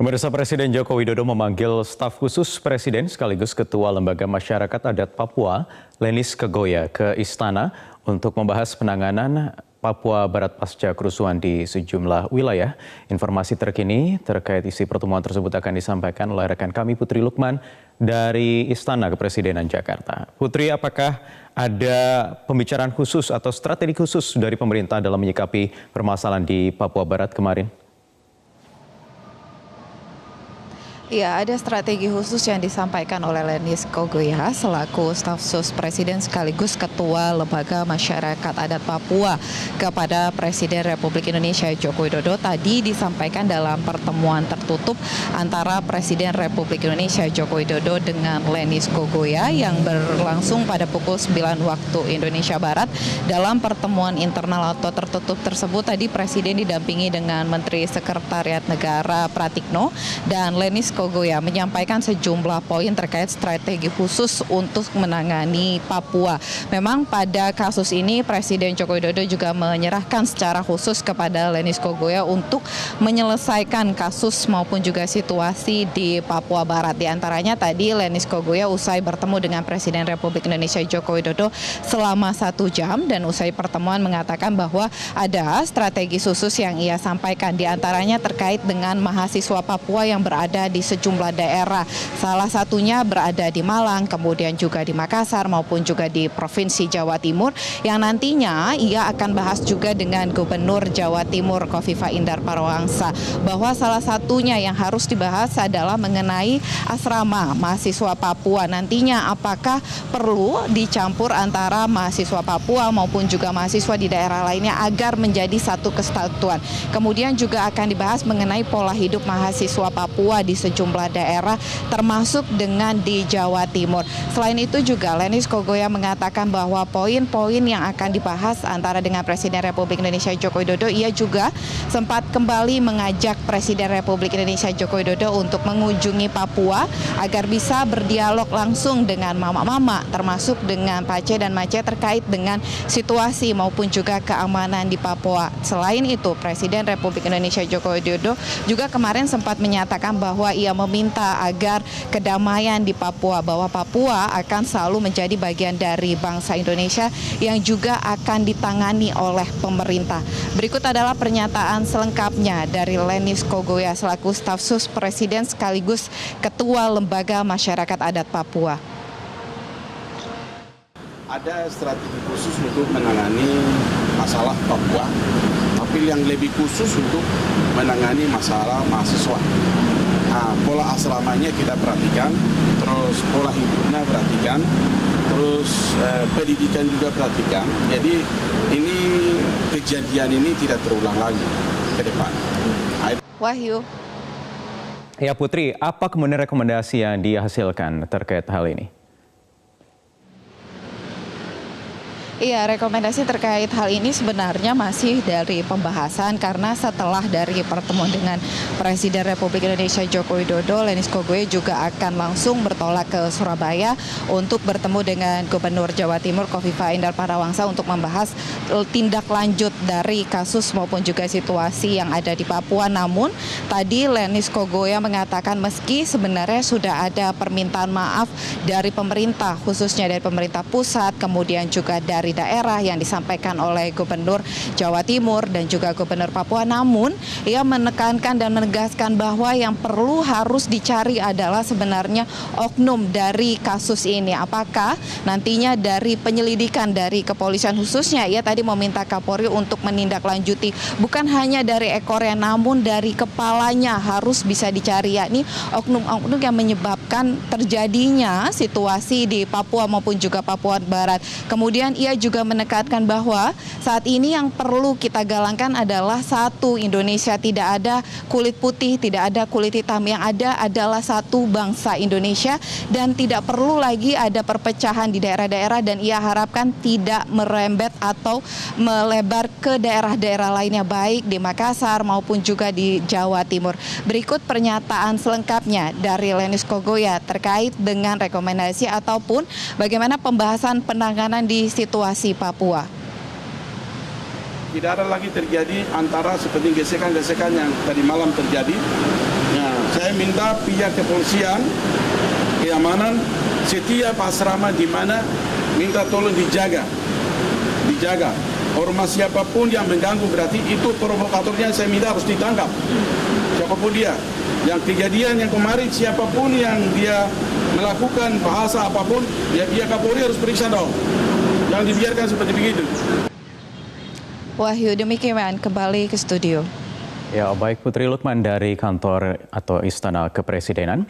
Pemirsa, Presiden Joko Widodo memanggil staf khusus Presiden sekaligus Ketua Lembaga Masyarakat Adat Papua, Lenis Kegoya, ke Istana untuk membahas penanganan Papua Barat pasca kerusuhan di sejumlah wilayah. Informasi terkini terkait isi pertemuan tersebut akan disampaikan oleh rekan kami Putri Lukman dari Istana Kepresidenan Jakarta. Putri, apakah ada pembicaraan khusus atau strategi khusus dari pemerintah dalam menyikapi permasalahan di Papua Barat kemarin? Ya, ada strategi khusus yang disampaikan oleh Lenis Kegoya selaku staf sus Presiden sekaligus Ketua Lembaga Masyarakat Adat Papua kepada Presiden Republik Indonesia Joko Widodo. Tadi disampaikan dalam pertemuan tertutup antara Presiden Republik Indonesia Joko Widodo dengan Lenis Kegoya yang berlangsung pada pukul 9 waktu Indonesia Barat. Dalam pertemuan internal atau tertutup tersebut tadi Presiden didampingi dengan Menteri Sekretariat Negara Pratikno dan Lenis Kegoya menyampaikan sejumlah poin terkait strategi khusus untuk menangani Papua. Memang pada kasus ini Presiden Joko Widodo juga menyerahkan secara khusus kepada Lenis Kegoya untuk menyelesaikan kasus maupun juga situasi di Papua Barat. Di antaranya tadi Lenis Kegoya usai bertemu dengan Presiden Republik Indonesia Joko Widodo selama 1 jam dan usai pertemuan mengatakan bahwa ada strategi khusus yang ia sampaikan. Di antaranya terkait dengan mahasiswa Papua yang berada di sejumlah daerah, salah satunya berada di Malang, kemudian juga di Makassar maupun juga di Provinsi Jawa Timur, yang nantinya ia akan bahas juga dengan Gubernur Jawa Timur Khofifah Indar Parawansa, bahwa salah satunya yang harus dibahas adalah mengenai asrama mahasiswa Papua. Nantinya apakah perlu dicampur antara mahasiswa Papua maupun juga mahasiswa di daerah lainnya agar menjadi satu kesatuan. Kemudian juga akan dibahas mengenai pola hidup mahasiswa Papua di sejumlah daerah termasuk dengan di Jawa Timur. Selain itu juga Lenis Kegoya mengatakan bahwa poin-poin yang akan dibahas antara dengan Presiden Republik Indonesia Joko Widodo, ia juga sempat kembali mengajak Presiden Republik Indonesia Joko Widodo untuk mengunjungi Papua agar bisa berdialog langsung dengan mama-mama termasuk dengan Pace dan Mace terkait dengan situasi maupun juga keamanan di Papua. Selain itu Presiden Republik Indonesia Joko Widodo juga kemarin sempat menyatakan bahwa ia meminta agar kedamaian di Papua, bahwa Papua akan selalu menjadi bagian dari bangsa Indonesia yang juga akan ditangani oleh pemerintah. Berikut adalah pernyataan selengkapnya dari Lenis Kegoya selaku staf sus Presiden sekaligus Ketua Lembaga Masyarakat Adat Papua. Ada strategi khusus untuk menangani masalah Papua, tapi yang lebih khusus untuk menangani masalah mahasiswa. Pola asramanya kita perhatikan, terus pola hidupnya perhatikan, terus pendidikan juga perhatikan. Jadi ini kejadian ini tidak terulang lagi ke depan. Wahyu. Ya Putri, apa kemudian rekomendasi yang dihasilkan terkait hal ini? Iya, rekomendasi terkait hal ini sebenarnya masih dari pembahasan karena setelah dari pertemuan dengan Presiden Republik Indonesia Joko Widodo, Lenis Kegoya juga akan langsung bertolak ke Surabaya untuk bertemu dengan Gubernur Jawa Timur Khofifah Indar Parawansa untuk membahas tindak lanjut dari kasus maupun juga situasi yang ada di Papua. Namun tadi Lenis Kegoya mengatakan meski sebenarnya sudah ada permintaan maaf dari pemerintah, khususnya dari pemerintah pusat, kemudian juga dari daerah yang disampaikan oleh Gubernur Jawa Timur dan juga Gubernur Papua, namun ia menekankan dan menegaskan bahwa yang perlu harus dicari adalah sebenarnya oknum dari kasus ini. Apakah nantinya dari penyelidikan dari kepolisian khususnya, ia tadi meminta Kapolri untuk menindaklanjuti bukan hanya dari ekornya namun dari kepalanya harus bisa dicari, yakni oknum-oknum yang menyebabkan terjadinya situasi di Papua maupun juga Papua Barat. Kemudian ia juga menekankan bahwa saat ini yang perlu kita galangkan adalah satu Indonesia, tidak ada kulit putih, tidak ada kulit hitam, yang ada adalah satu bangsa Indonesia dan tidak perlu lagi ada perpecahan di daerah-daerah, dan ia harapkan tidak merembet atau melebar ke daerah-daerah lainnya baik di Makassar maupun juga di Jawa Timur. Berikut pernyataan selengkapnya dari Lenis Kegoya terkait dengan rekomendasi ataupun bagaimana pembahasan penanganan di situasi Papua. Tidak ada lagi terjadi antara seperti gesekan-gesekan yang tadi malam terjadi. Nah, Saya minta pihak kepolisian, keamanan, setiap asrama di mana minta tolong dijaga. Ormas siapapun yang mengganggu berarti itu provokatornya saya minta harus ditangkap. Siapapun dia. Yang kejadian yang kemarin siapapun yang dia melakukan bahasa apapun, ya dia Kapolri harus periksa dong. Jangan dibiarkan seperti begitu. Wahyu, demikian kembali ke studio. Ya, baik Putri Lukman dari kantor atau Istana Kepresidenan.